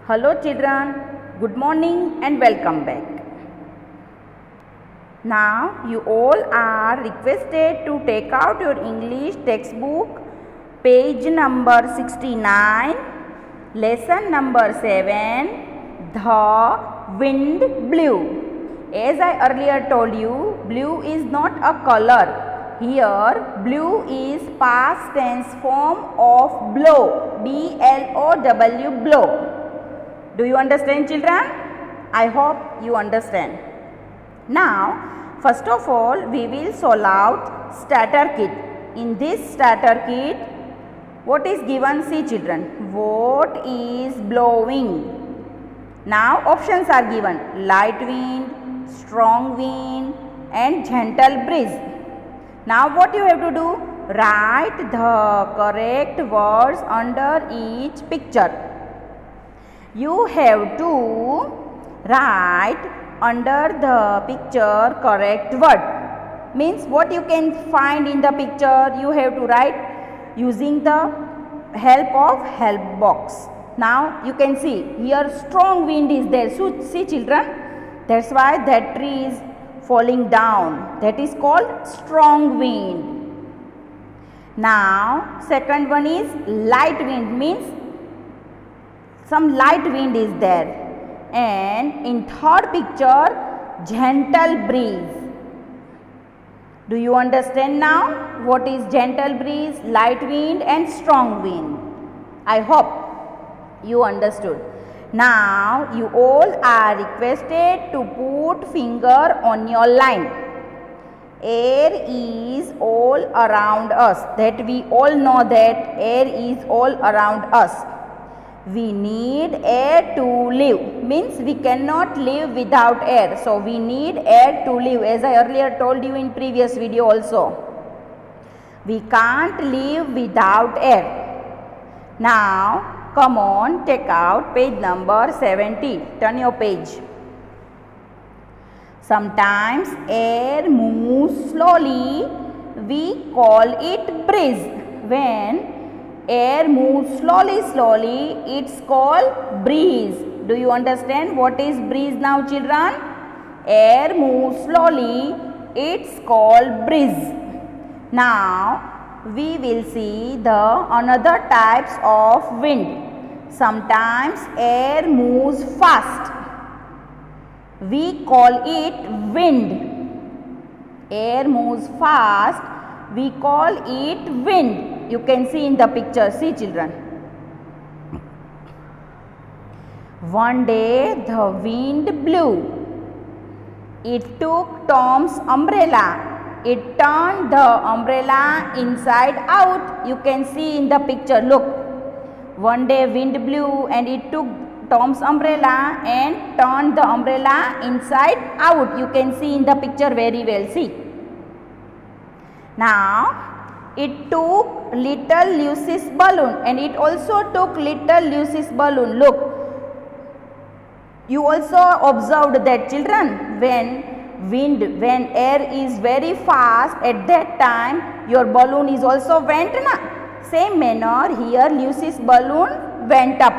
Hello children, good morning and welcome back. Now you all are requested to take out your English textbook, page number 69, lesson number 7, The Wind Blew. As I earlier told you, blue is not a color. Here blue is past tense form of blow, B-L-O-W, blow. Do you understand children? I hope you understand. Now first of all we will solve out starter kit. In this starter kit, what is given? See children, what is blowing? Now options are given: light wind, strong wind and gentle breeze. Now what you have to do? Write the correct words under each picture. You have to write under the picture correct word. Means what you can find in the picture, you have to write using the help of help box. Now you can see here strong wind is there. So see children, that's why that tree is falling down. That is called strong wind. Now second one is light wind, means some light wind is there. And in third picture, gentle breeze. Do you understand now what is gentle breeze, light wind and strong wind? I hope you understood. Now you all are requested to put finger on your line. Air is all around us. That we all know that air is all around us. We need air to live, means we cannot live without air. So we need air to live, as I earlier told you in previous video also. We can't live without air. Now come on, take out page number 70. Turn your page. Sometimes air moves slowly. We call it breeze. When air moves slowly, it's called breeze. Do you understand what is breeze now children? Air moves slowly, it's called breeze. Now we will see the another types of wind. Sometimes air moves fast. We call it wind. Air moves fast, we call it wind. You can see in the picture. See children. One day the wind blew. It took Tom's umbrella. It turned the umbrella inside out. You can see in the picture. Look. One day wind blew and it took Tom's umbrella and turned the umbrella inside out. You can see in the picture very well. See. Now it took little Lucy's balloon and it also took little Lucy's balloon. Look, you also observed that children, when air is very fast, at that time your balloon is also went na. Same manner here Lucy's balloon went up.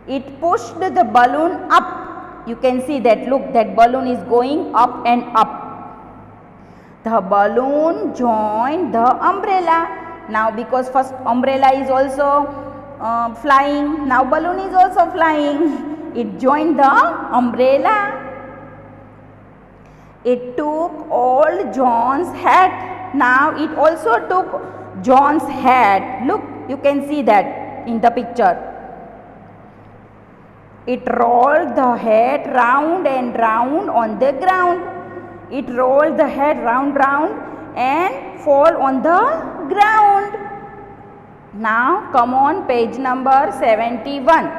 It pushed the balloon up. You can see that, look, that balloon is going up and up. The balloon joined the umbrella. Now because first umbrella is also flying, now balloon is also flying. It joined the umbrella. It took old John's hat. Now it also took John's hat. Look, you can see that in the picture. It rolled the hat round and round on the ground. It rolled the head round and fall on the ground. Now come on page number 71.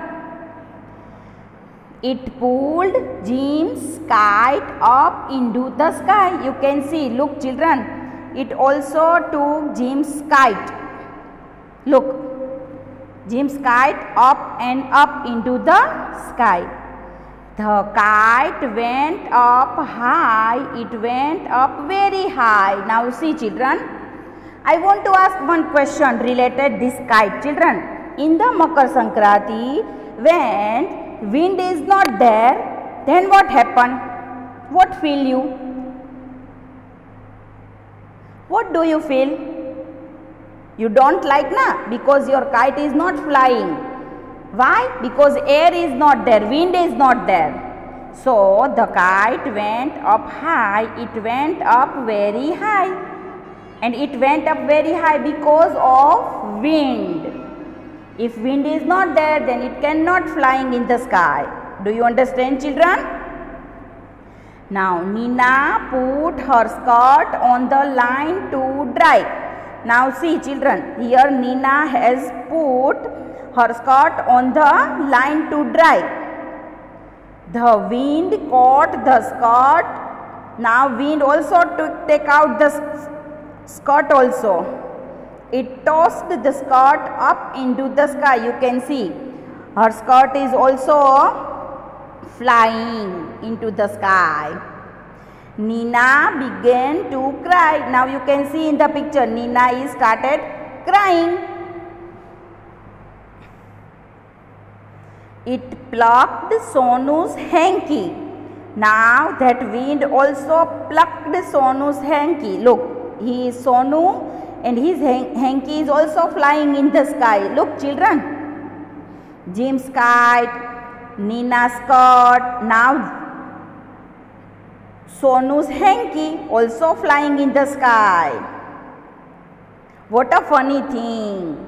It pulled Jim's kite up into the sky. You can see, look children, it also took Jim's kite. Look, Jim's kite up and up into the sky. The kite went up high, it went up very high. Now see children, I want to ask one question related this kite children. In the Makar Sankranti, when wind is not there, then what happened? What feel you? What do you feel? You don't like na? Because your kite is not flying. Why? Because air is not there, wind is not there. So the kite went up high, it went up very high. And it went up very high because of wind. If wind is not there, then it cannot flying in the sky. Do you understand, children? Now Nina put her skirt on the line to dry. Now see children, here Nina has put her skirt on the line to dry. The wind caught the skirt. Now wind also to take out the skirt also. It tossed the skirt up into the sky. You can see her skirt is also flying into the sky. Nina began to cry. Now you can see in the picture, Nina is started crying. It plucked Sonu's hanky. Now that wind also plucked Sonu's hanky. Look, he is Sonu and his hanky is also flying in the sky. Look children, Jim's kite, Nina's skirt, now Sonu's hanky also flying in the sky. What a funny thing.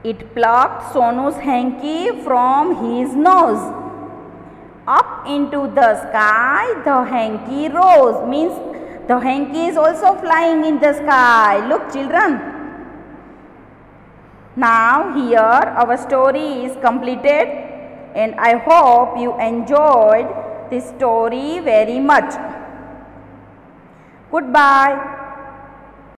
It plucked Sonu's hanky from his nose. Up into the sky, the hanky rose. Means the hanky is also flying in the sky. Look children. Now here our story is completed and I hope you enjoyed this story very much. Goodbye.